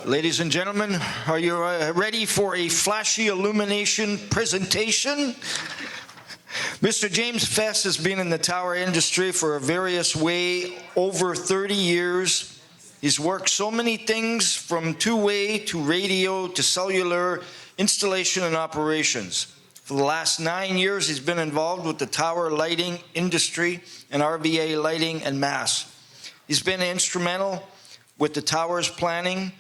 Ladies and gentlemen, are you ready for a flashy illumination presentation? Mr. James Fess has been in the tower industry for a various way over 30 years. He's worked so many things from two-way to radio to cellular installation and operations. For the last 9 years, he's been involved with the tower lighting industry and RVA lighting and mass. He's been instrumental with the tower's planning,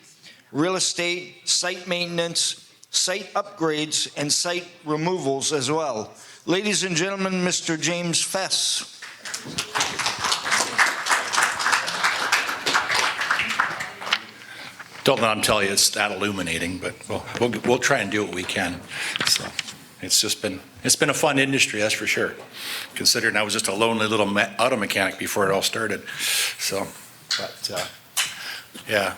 real estate, site maintenance, site upgrades, and site removals as well. Ladies and gentlemen, Mr. James Fess. Don't let them tell you it's that illuminating, but we'll try and do what we can. So it's been a fun industry, that's for sure. Considering I was just a lonely little auto mechanic before it all started. So, but yeah.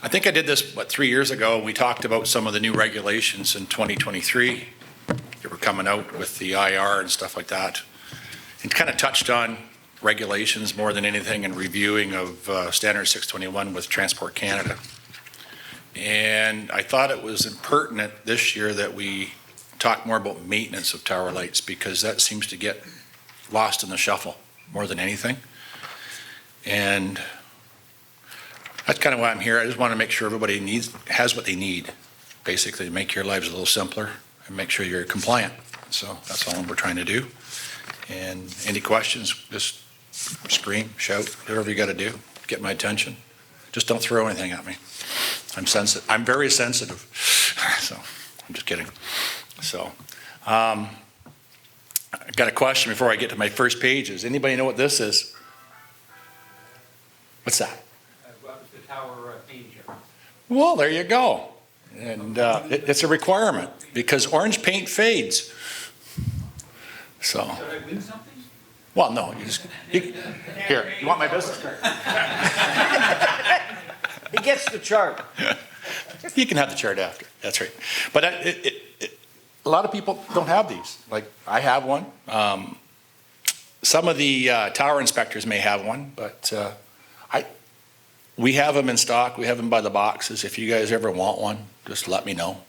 I think I did this, 3 years ago. We talked about some of the new regulations in 2023 that were coming out with the IR and stuff like that. And kind of touched on regulations more than anything and reviewing of Standard 621 with Transport Canada. And I thought it was impertinent this year that we talk more about maintenance of tower lights, because that seems to get lost in the shuffle more than anything. And that's kind of why I'm here. I just want to make sure everybody has what they need, basically, to make your lives a little simpler and make sure you're compliant. So that's all we're trying to do. And any questions, just scream, shout, whatever you got to do, get my attention. Just don't throw anything at me. I'm sensitive. I'm very sensitive. So I'm just kidding. So I got a question before I get to my first page. Does anybody know what this is? What's that? The tower paint job. Well, there you go. And it's a requirement because orange paint fades. So. Should I win something? Well, no, here, you want my business card? He gets the chart. You can have the chart after, that's right. But a lot of people don't have these. Like, I have one. Some of the tower inspectors may have one, but we have them in stock. We have them by the boxes. If you guys ever want one, just let me know.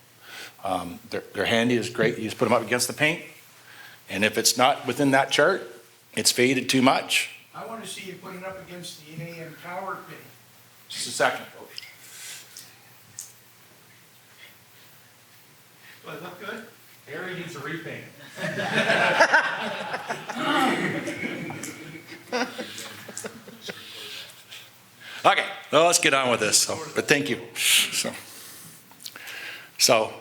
They're handy, it's great. You just put them up against the paint. And if it's not within that chart, it's faded too much. I want to see you put it up against the AM tower pin. Just a second. Does it look good? Harry needs a repaint. Okay, well, let's get on with this. But thank you. So,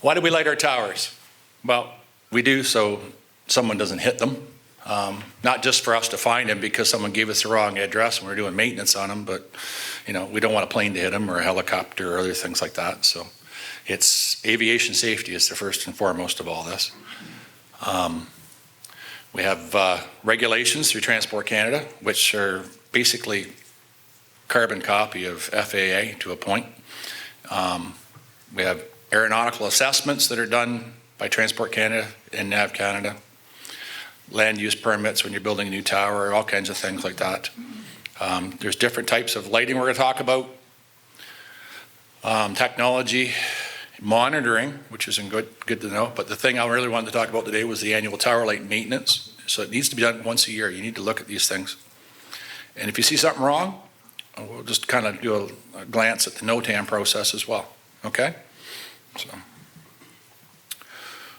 why do we light our towers? Well, we do so someone doesn't hit them. Not just for us to find them because someone gave us the wrong address and we're doing maintenance on them, but we don't want a plane to hit them or a helicopter or other things like that. So it's aviation safety is the first and foremost of all this. We have regulations through Transport Canada, which are basically carbon copy of FAA to a point. We have aeronautical assessments that are done by Transport Canada and NAV Canada. Land use permits when you're building a new tower, all kinds of things like that. There's different types of lighting we're going to talk about. Technology, monitoring, which is good to know. But the thing I really wanted to talk about today was the annual tower light maintenance. So it needs to be done once a year. You need to look at these things. And if you see something wrong, we'll just kind of do a glance at the NOTAM process as well. Okay?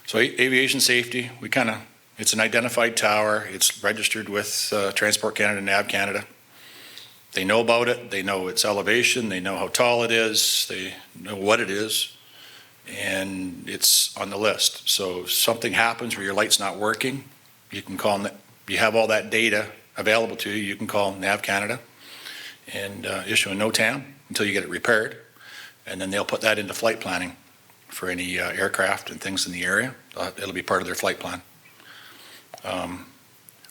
So aviation safety, it's an identified tower. It's registered with Transport Canada and NAV Canada. They know about it. They know its elevation. They know how tall it is. They know what it is. And it's on the list. So if something happens where your light's not working, you can call them. You have all that data available to you. You can call NAV Canada and issue a NOTAM until you get it repaired. And then they'll put that into flight planning for any aircraft and things in the area. It'll be part of their flight plan.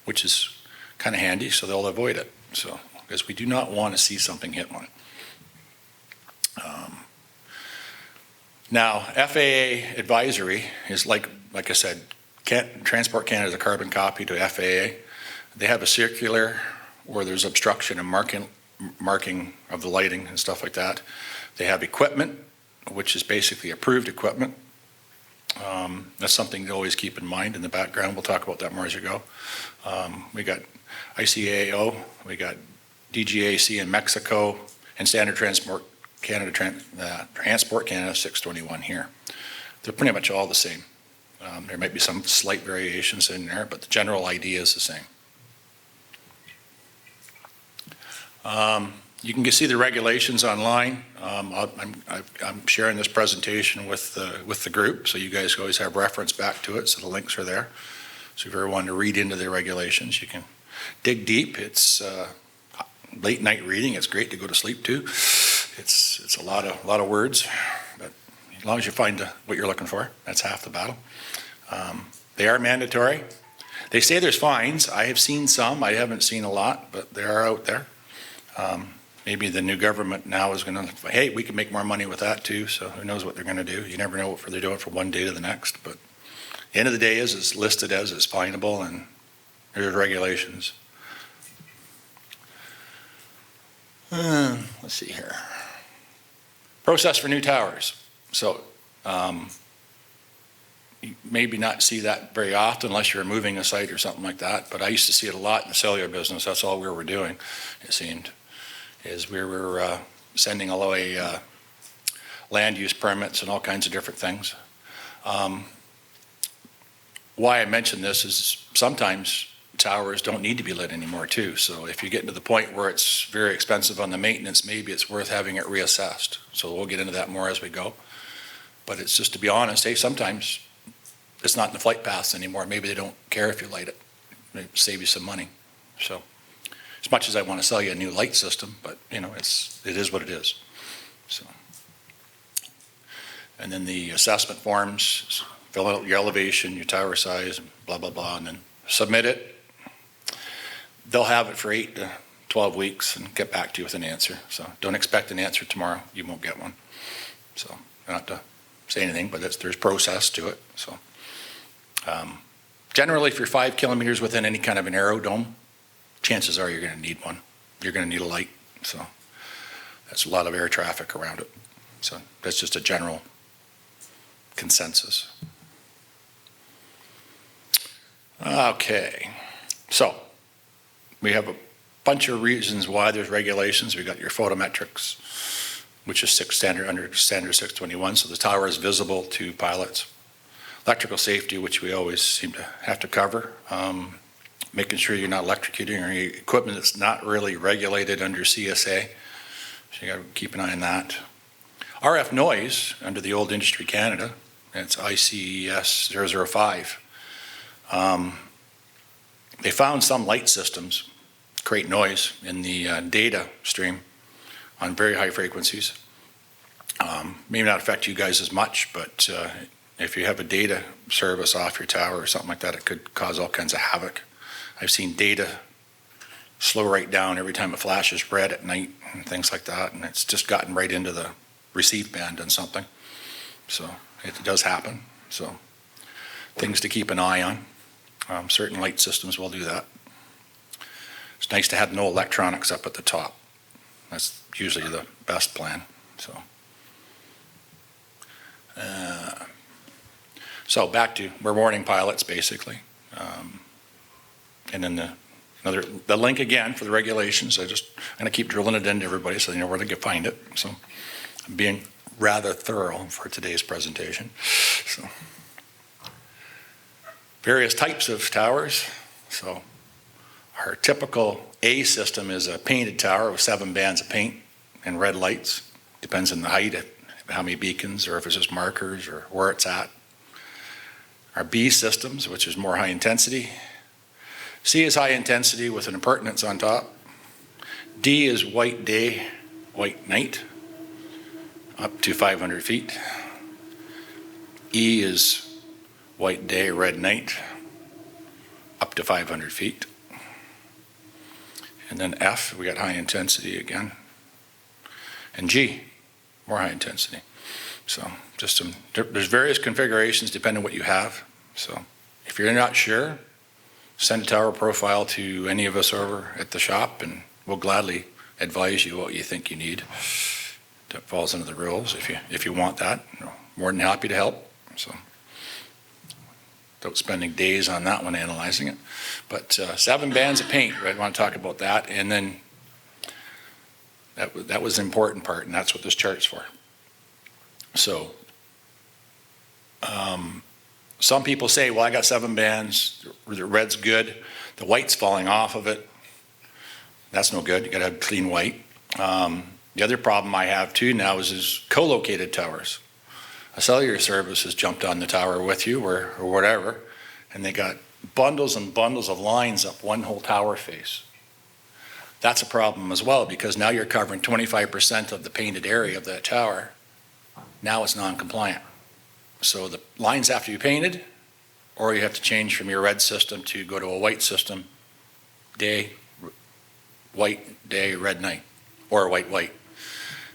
Which is kind of handy, so they'll avoid it. So, because we do not want to see something hit one. Now, FAA advisory is like I said, Transport Canada is a carbon copy to FAA. They have a circular where there's obstruction and marking of the lighting and stuff like that. They have equipment, which is basically approved equipment. That's something to always keep in mind in the background. We'll talk about that more as we go. We got ICAO, we got DGAC in Mexico, and Standard Transport Canada, Transport Canada 621 here. They're pretty much all the same. There might be some slight variations in there, but the general idea is the same. You can see the regulations online. I'm sharing this presentation with the group, so you guys always have reference back to it, so the links are there. So if you ever want to read into the regulations, you can dig deep. It's late night reading. It's great to go to sleep to. It's a lot of words, but as long as you find what you're looking for, that's half the battle. They are mandatory. They say there's fines. I have seen some. I haven't seen a lot, but they are out there. Maybe the new government now is going to, hey, we can make more money with that too, so who knows what they're going to do. You never know what they're doing from one day to the next, but the end of the day is it's listed as it's finable, and there's regulations. Let's see here. Process for new towers. So you maybe not see that very often unless you're moving a site or something like that, but I used to see it a lot in the cellular business. That's all we were doing, it seemed, is we were sending away land use permits and all kinds of different things. Why I mention this is sometimes towers don't need to be lit anymore too. So if you get to the point where it's very expensive on the maintenance, maybe it's worth having it reassessed. So we'll get into that more as we go. But it's just to be honest, hey, sometimes it's not in the flight paths anymore. Maybe they don't care if you light it. Maybe save you some money. So as much as I want to sell you a new light system, but you know, it is what it is. So, and then the assessment forms, fill out your elevation, your tower size, and blah, blah, blah, and then submit it. They'll have it for 8 to 12 weeks and get back to you with an answer. So don't expect an answer tomorrow. You won't get one. So not to say anything, but there's process to it. So generally, if you're 5 kilometers within any kind of an aerodome, chances are you're going to need one. You're going to need a light. So that's a lot of air traffic around it. So that's just a general consensus. Okay, so we have a bunch of reasons why there's regulations. We got your photometrics, which is under standard 621, so the tower is visible to pilots. Electrical safety, which we always seem to have to cover. Making sure you're not electrocuting any equipment that's not really regulated under CSA. So you got to keep an eye on that. RF noise under the old Industry Canada, it's ICES 005. They found some light systems create noise in the data stream on very high frequencies. May not affect you guys as much, but if you have a data service off your tower or something like that, it could cause all kinds of havoc. I've seen data slow right down every time it flashes red at night and things like that, and it's just gotten right into the receive band and something. So it does happen. So things to keep an eye on. Certain light systems will do that. It's nice to have no electronics up at the top. That's usually the best plan. So back to, we're warning pilots basically. And then the link again for the regulations. I'm going to keep drilling it into everybody so they know where they can find it. So I'm being rather thorough for today's presentation. So various types of towers. So our typical A system is a painted tower with 7 bands of paint and red lights. Depends on the height, how many beacons, or if it's just markers or where it's at. Our B systems, which is more high intensity. C is high intensity with an appurtenance on top. D is white day, white night, up to 500 feet. E is white day, red night, up to 500 feet. And then F, we got high intensity again. And G, more high intensity. So just there's various configurations depending on what you have. So if you're not sure, send a tower profile to any of us over at the shop and we'll gladly advise you what you think you need. That falls into the rules. If you want that, more than happy to help. So, without spending days on that one analyzing it. But 7 bands of paint, I want to talk about that. And then that was the important part, and that's what this chart's for. So, some people say, well, I got 7 bands, the red's good, the white's falling off of it. That's no good, you gotta have clean white. The other problem I have too now is co-located towers. A cellular service has jumped on the tower with you or whatever, and they got bundles and bundles of lines up one whole tower face. That's a problem as well, because now you're covering 25% of the painted area of that tower. Now it's non-compliant. So the lines have to be painted, or you have to change from your red system to go to a white system, day, white day, red night, or white,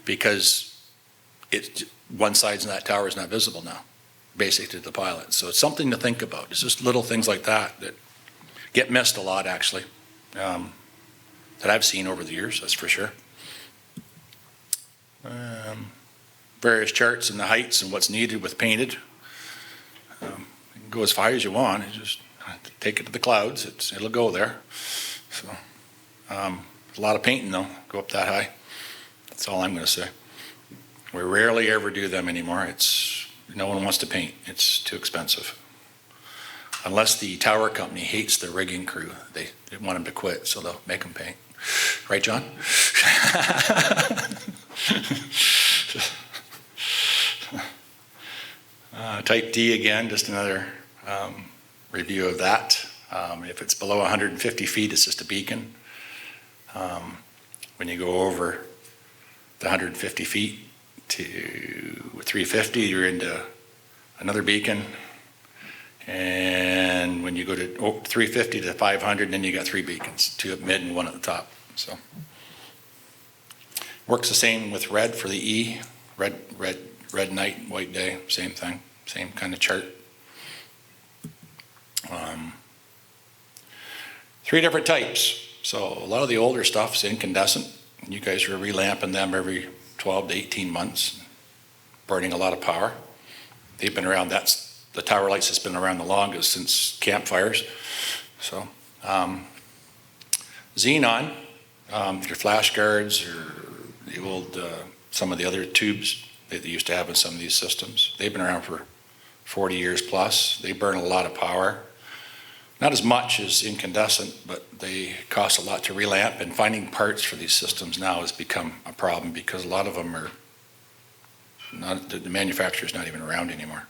because one side of that tower is not visible now, basically to the pilot. So it's something to think about. It's just little things like that that get missed a lot, actually, that I've seen over the years, that's for sure. Various charts and the heights and what's needed with painted. You can go as high as you want. You just take it to the clouds. It'll go there. So a lot of painting though. Go up that high. That's all I'm going to say. We rarely ever do them anymore. No one wants to paint. It's too expensive. Unless the tower company hates the rigging crew, they want them to quit, so they'll make them paint. Right, John? Type D again, just another review of that. If it's below 150 feet, it's just a beacon. When you go over the 150 feet to 350, you're into another beacon. And when you go to 350 to 500, then you got 3 beacons, 2 at mid and 1 at the top. So works the same with red for the E, red night, white day, same thing, same kind of chart. 3 different types. So a lot of the older stuff is incandescent. You guys are relamping them every 12 to 18 months, burning a lot of power. They've been around, that's the tower lights that's been around the longest since campfires. So xenon, your flash guards or the old, some of the other tubes that they used to have in some of these systems, they've been around for 40 years plus. They burn a lot of power. Not as much as incandescent, but they cost a lot to relamp, and finding parts for these systems now has become a problem because a lot of them are not, the manufacturer's not even around anymore.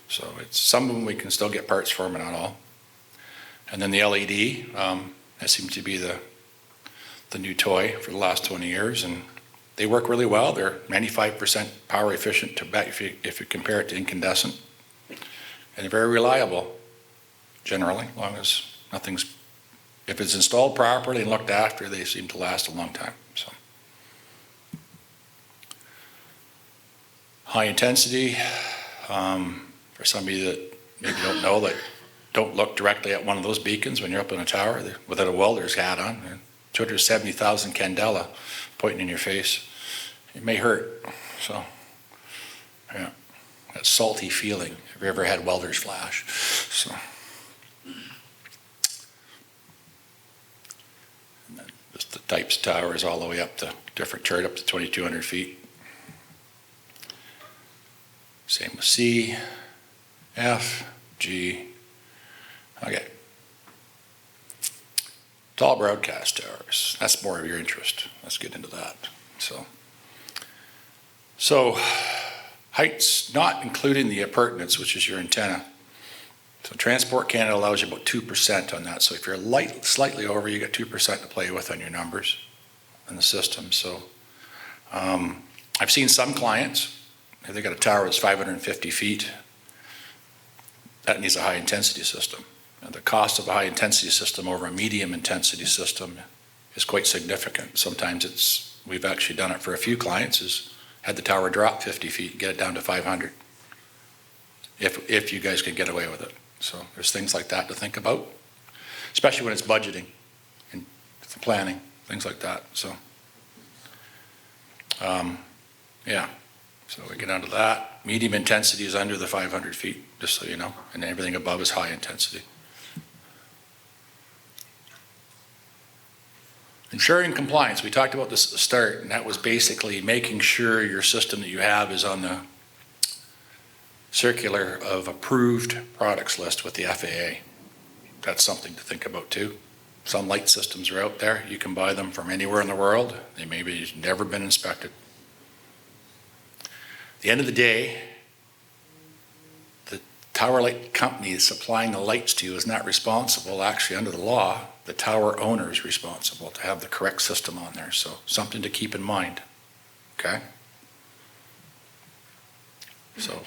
So it's some of them we can still get parts for, but not all. And then the LED, that seems to be the new toy for the last 20 years, and they work really well. They're 95% power efficient to bet if you compare it to incandescent, and they're very reliable. Generally, as long as if it's installed properly and looked after, they seem to last a long time. So, high intensity, for somebody that maybe don't know, that don't look directly at one of those beacons when you're up in a tower without a welder's hat on, 270,000 candela pointing in your face, it may hurt. So, yeah, that salty feeling. Have you ever had welder's flash? So. Just the types of towers all the way up to different chart up to 2,200 feet. Same with C, F, G. Okay. Tall broadcast towers. That's more of your interest. Let's get into that. So heights not including the appurtenance, which is your antenna. So Transport Canada allows you about 2% on that. So if you're slightly over, you get 2% to play with on your numbers in the system. So I've seen some clients, if they got a tower that's 550 feet, that needs a high intensity system. And the cost of a high intensity system over a medium intensity system is quite significant. Sometimes we've actually done it for a few clients, is had the tower drop 50 feet, get it down to 500. If you guys can get away with it. So there's things like that to think about, especially when it's budgeting and planning, things like that. So Yeah, so we get onto that. Medium intensity is under the 500 feet, just so you know, and everything above is high intensity. Ensuring compliance, we talked about this at the start, and that was basically making sure your system that you have is on the circular of approved products list with the FAA. That's something to think about too. Some light systems are out there. You can buy them from anywhere in the world. They maybe never been inspected. At the end of the day, the tower light company supplying the lights to you is not responsible. Actually, under the law, the tower owner is responsible to have the correct system on there. So something to keep in mind, okay? So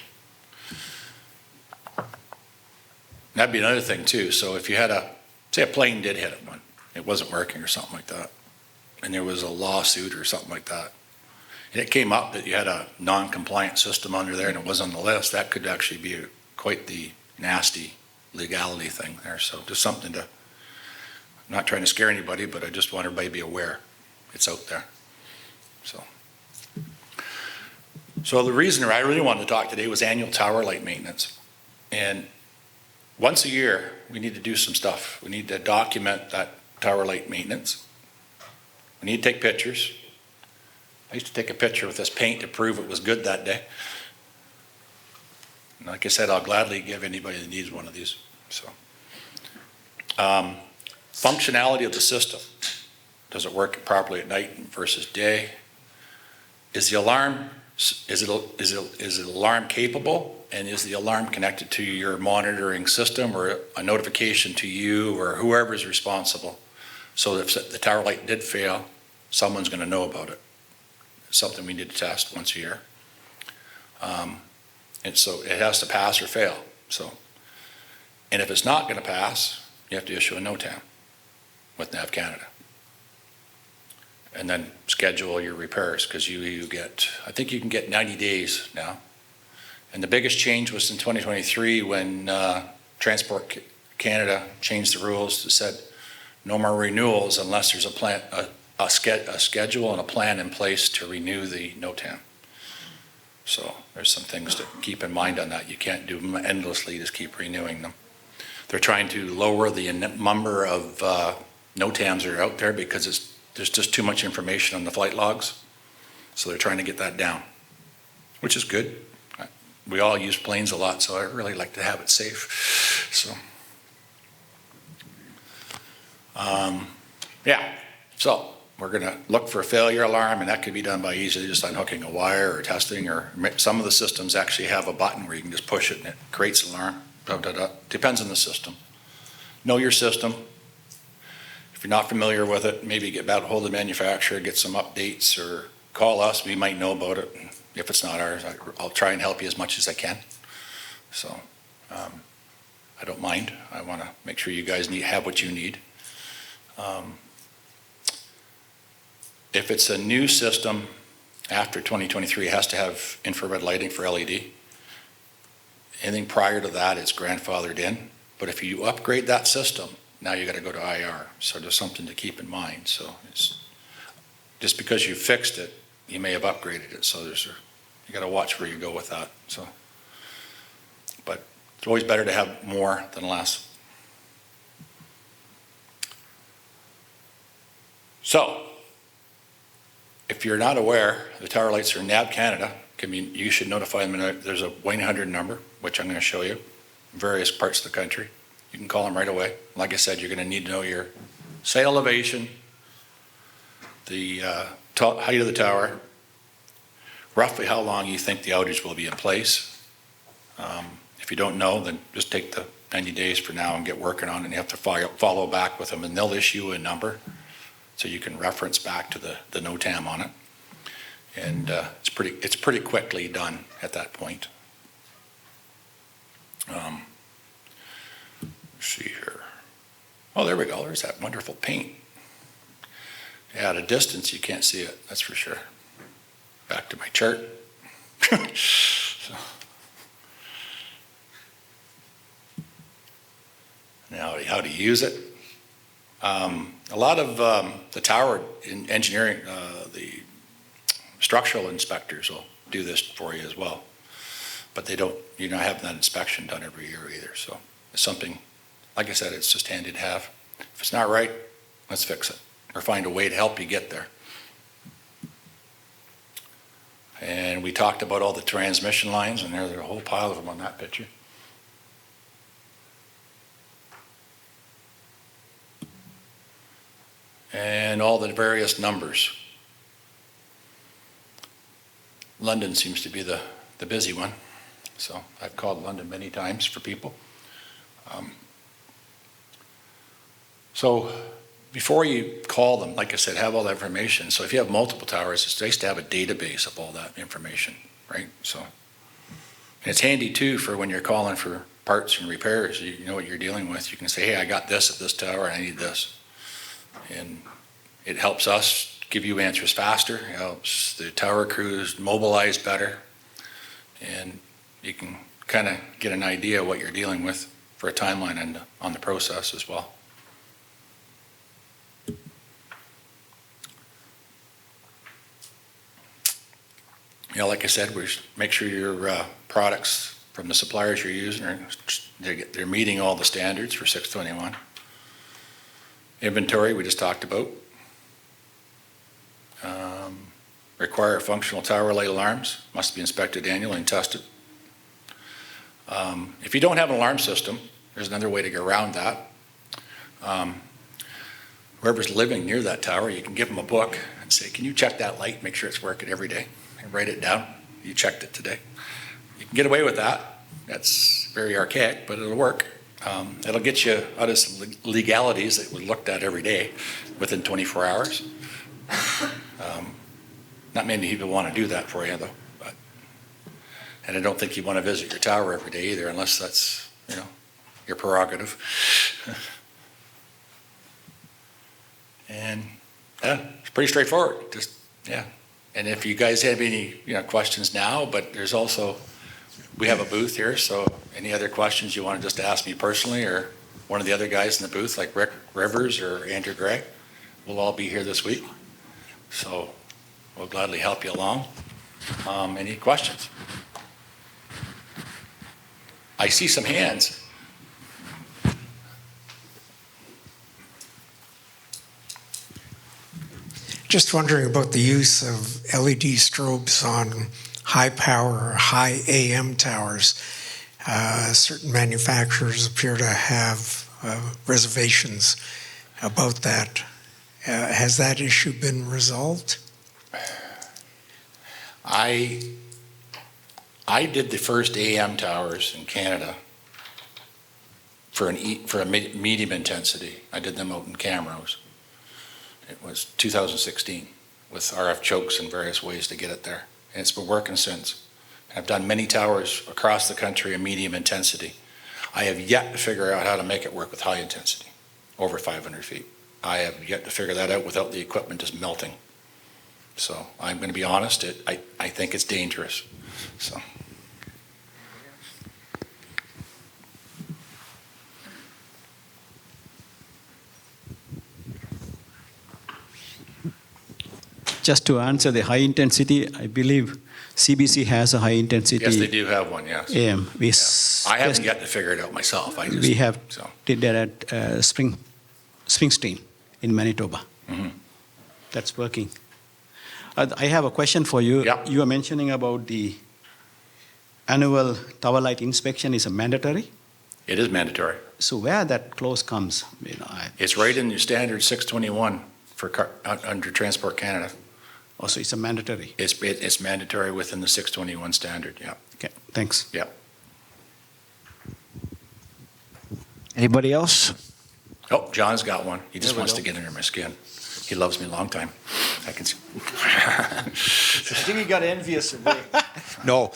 that'd be another thing too. So if you had say a plane did hit it, it wasn't working or something like that, and there was a lawsuit or something like that, and it came up that you had a non-compliant system under there and it was on the list, that could actually be quite the nasty legality thing there. So just something to, I'm not trying to scare anybody, but I just want everybody to be aware it's out there. So the reason I really wanted to talk today was annual tower light maintenance. And once a year, we need to do some stuff. We need to document that tower light maintenance. We need to take pictures. I used to take a picture with this paint to prove it was good that day. And like I said, I'll gladly give anybody that needs one of these. So, functionality of the system. Does it work properly at night versus day? Is the alarm, is it alarm capable? And is the alarm connected to your monitoring system or a notification to you or whoever is responsible? So if the tower light did fail, someone's going to know about it. It's something we need to test once a year. And so it has to pass or fail. So, and if it's not going to pass, you have to issue a NOTAM with NAV Canada. And then schedule your repairs because you get, I think you can get 90 days now. And the biggest change was in 2023 when Transport Canada changed the rules that said no more renewals unless there's a schedule and a plan in place to renew the NOTAM. So there's some things to keep in mind on that. You can't do them endlessly, just keep renewing them. They're trying to lower the number of NOTAMs that are out there because there's just too much information on the flight logs. So they're trying to get that down, which is good. We all use planes a lot, so I really like to have it safe. So, yeah. So we're going to look for a failure alarm, and that could be done by easily just unhooking a wire or testing, or some of the systems actually have a button where you can just push it and it creates an alarm. Depends on the system. Know your system. If you're not familiar with it, maybe get back a hold of the manufacturer, get some updates, or call us. We might know about it. If it's not ours, I'll try and help you as much as I can. So I don't mind. I want to make sure you guys have what you need. If it's a new system after 2023, it has to have infrared lighting for LED. Anything prior to that is grandfathered in. But if you upgrade that system, now you got to go to IR. So there's something to keep in mind. So it's just because you fixed it, you may have upgraded it. So you got to watch where you go with that. So, but it's always better to have more than less. So, if you're not aware, the tower lights are NAV Canada. You should notify them. There's a 1-800 number, which I'm going to show you, in various parts of the country. You can call them right away. Like I said, you're going to need to know your sail elevation, the height of the tower, roughly how long you think the outage will be in place. If you don't know, then just take the 90 days for now and get working on it. And you have to follow back with them, and they'll issue a number so you can reference back to the NOTAM on it. And it's pretty quickly done at that point. Let's see here. Oh, there we go. There's that wonderful paint. Yeah, at a distance you can't see it, that's for sure. Back to my chart. So. Now, how to use it. A lot of the tower in engineering, the structural inspectors will do this for you as well. But you're not having that inspection done every year either, so it's something, like I said, it's just handy to have. If it's not right, let's fix it, or find a way to help you get there. And we talked about all the transmission lines, and there's a whole pile of them on that picture. And all the various numbers. London seems to be the busy one. So I've called London many times for people. So before you call them, like I said, have all that information. So if you have multiple towers, it's nice to have a database of all that information, right? So and it's handy too for when you're calling for parts and repairs. You know what you're dealing with. You can say, hey, I got this at this tower, I need this. And it helps us give you answers faster. It helps the tower crews mobilize better. And you can kind of get an idea of what you're dealing with for a timeline on the process as well. You know, like I said, we make sure your products from the suppliers you're using they're meeting all the standards for 621. Inventory, we just talked about. Require functional tower light alarms, must be inspected annually and tested. If you don't have an alarm system, there's another way to get around that. Whoever's living near that tower, you can give them a book and say, can you check that light, make sure it's working every day, and write it down. You checked it today. You can get away with that. That's very archaic, but it'll work. It'll get you out of some legalities that we looked at every day within 24 hours. Not many people want to do that for you, though. And I don't think you want to visit your tower every day either, unless that's, your prerogative. And it's pretty straightforward. And if you guys have any, questions now, but there's also, we have a booth here, so any other questions you want to just ask me personally or one of the other guys in the booth, like Rick Rivers or Andrew Gray, we'll all be here this week. So we'll gladly help you along. Any questions? I see some hands. Just wondering about the use of LED strobes on high power or high AM towers. Certain manufacturers appear to have reservations about that. Has that issue been resolved? I did the first AM towers in Canada for a medium intensity. I did them out in Camrose. It was 2016 with RF chokes and various ways to get it there. And it's been working since. I've done many towers across the country in medium intensity. I have yet to figure out how to make it work with high intensity, over 500 feet. I have yet to figure that out without the equipment just melting. So I'm going to be honest, I think it's dangerous. So. Just to answer the high intensity, I believe CBC has a high intensity. Yes, they do have one, yes. AM. I haven't yet to figure it out myself. We have did that at Springsteen in Manitoba. Mm-hmm. That's working. I have a question for you. Yep. You are mentioning about the annual tower light inspection is a mandatory. It is mandatory. So where that clause comes, It's right in your standard 621 for under Transport Canada. Also, it's a mandatory. It's mandatory within the 621 standard, yeah. Okay, thanks. Yeah. Anybody else? Oh, John's got one. He just There we wants go. to get under my skin. He loves me a long time. I can see. I think you got envious of me. No,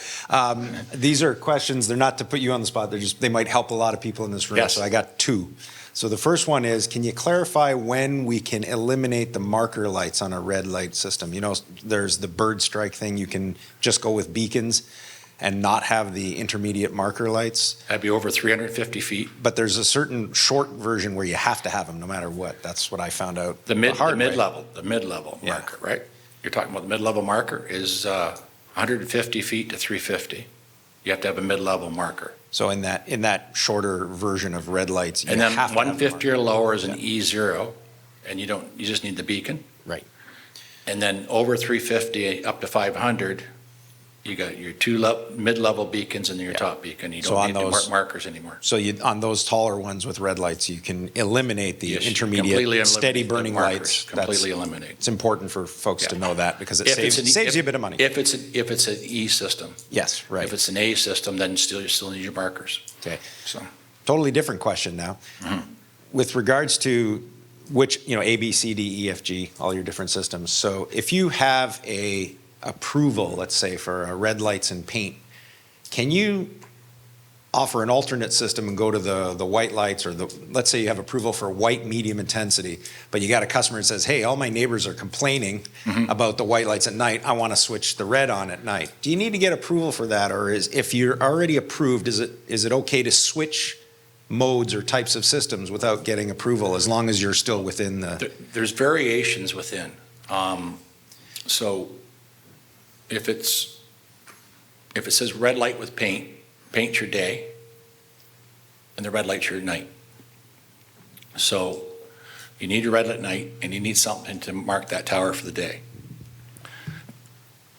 these are questions, they're not to put you on the spot, they might help a lot of people in this room. Yes. So I got two. So the first one is, can you clarify when we can eliminate the marker lights on a red light system? There's the bird strike thing, you can just go with beacons and not have the intermediate marker lights. That'd be over 350 feet. But there's a certain short version where you have to have them no matter what. That's what I found out. The hard way. mid-level Yeah. marker, right? you're talking about the mid-level marker, is 150 feet to 350. You have to have a mid-level marker. So in that shorter version of red lights, you And then have to have a 150 or marker. lower is an E0, and you just need the beacon. Right. And then over 350 up to 500, you got your two mid-level beacons and your top beacon. You So don't on need the those- markers anymore. So on those taller ones with red lights, you can eliminate the Yes, you completely eliminate intermediate, steady the burning markers, lights. Completely eliminate. It's important for folks to Yeah. know that because it If it's saves you a bit of money. If it's an E system. Yes, right. If it's an A system, then you still need your markers. Okay. So, Totally different question now. Mhm. With regards to which, A, B, C, D, E, F, G, all your different systems. So if you have a approval, let's say, for red lights and paint, can you offer an alternate system and go to the white lights or let's say you have approval for white medium intensity, but you got a customer that says, hey, all my neighbors are complaining about the white lights at night. I want to switch the red on at night. Do you need to get approval for that? Or if you're already approved, is it okay to switch modes or types of systems without getting approval as long as you're still within the? there's variations within. So if it says red light with paint your day, and the red light's your night. So you need your red light at night, and you need something to mark that tower for the day.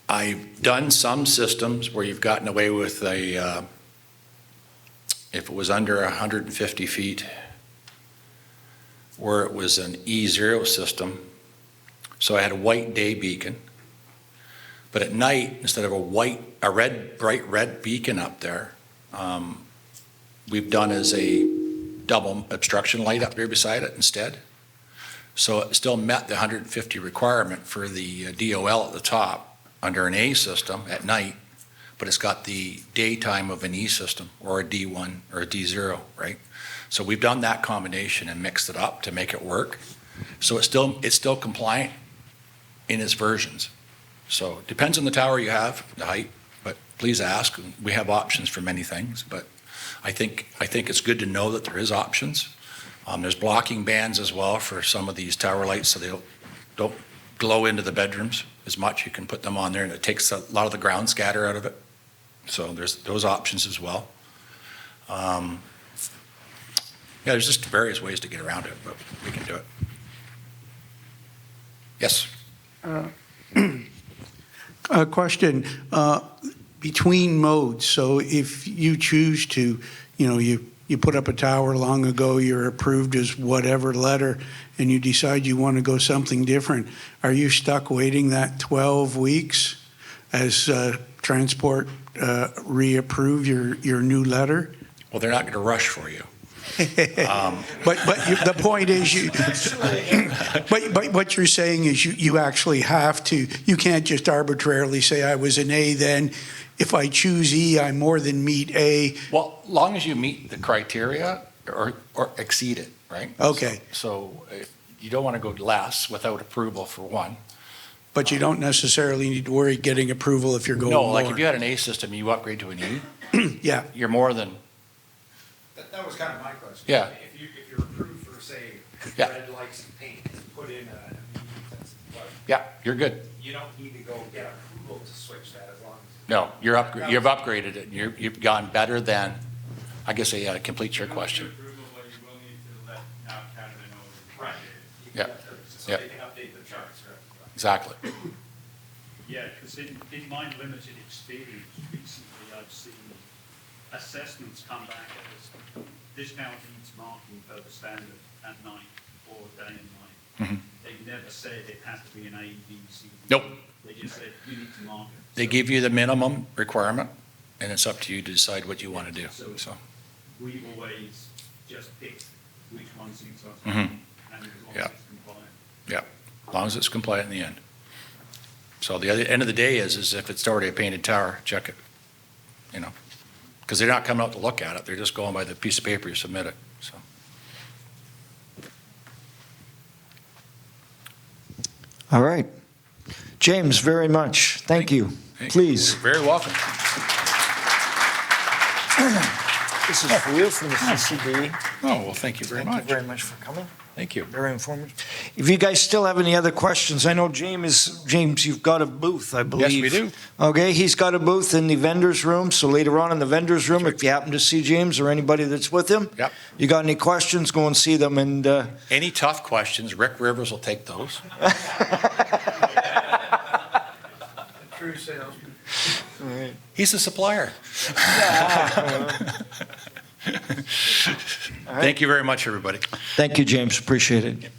I've done some systems where you've gotten away with if it was under 150 feet, where it was an E0 system. So I had a white day beacon, but at night, instead of a bright red beacon up there, we've done as a double obstruction light up there beside it instead. So it still met the 150 requirement for the DOL at the top under an A system at night, but it's got the daytime of an E system or a D1 or a D0, right? So we've done that combination and mixed it up to make it work. So it's still compliant in its versions. So it depends on the tower you have, the height, but please ask. We have options for many things, but I think it's good to know that there is options. There's blocking bands as well for some of these tower lights, so they don't glow into the bedrooms as much. You can put them on there, and it takes a lot of the ground scatter out of it. So there's those options as well. There's just various ways to get around it, but we can do it. Yes. A question, between modes, so if you choose to, you put up a tower long ago, you're approved as whatever letter, and you decide you want to go something different, are you stuck waiting that 12 weeks as transport reapprove your new letter? Well, they're not going to rush for you. But the point is, but what you're saying is you actually have to, you can't just arbitrarily say I was an A, then if I choose E, I more than meet A. Well, long as you meet the criteria or exceed it, right? Okay. So you don't want to go less without approval for one. But you don't necessarily need to worry getting approval if you're going No, more. like if you had an A system, you upgrade to an E, Yeah, you're more than, That was kind of my question. Yeah. If you're approved for, say, Yeah. red lights and paint, put in a yeah, you're good. you don't need to go get approval to switch that as long as. No, you've upgraded it. You've gone better than, I guess I complete your question. Right. Yeah. So Yeah. they can update the charts, right? Exactly. Yeah, because in my limited experience recently, I've seen assessments come back as this now needs marking per the standard at night or day and night. Mhm. They never said it has to be an A, B, C. D. Nope. They just said you need to mark it. They So give you the minimum requirement, and it's up to you to decide what you want to do, so. we've always just picked which one suits us. Mhm. And as long Yeah. as it's compliant. Yeah, as long as it's compliant in the end. So the end of the day is if it's already a painted tower, check it, because they're not coming out to look at it, they're just going by the piece of paper you submit it, so. All right. James, very much. Thank you. Please. You're very welcome. This is for you from the CCBE. Oh, well, thank you very Thank much. you very much for coming. Thank you. Very informative. If you guys still have any other questions, I know James, you've got a booth, I believe. we do. Okay, he's got a booth in the vendor's room, so later on in the vendor's room, if you happen to see James or anybody that's with him, Yep. you got any questions, go and see them, and Any tough questions, Rick Rivers will take those. True salesman. He's a supplier. Thank you very much, everybody. thank you, James, appreciate it.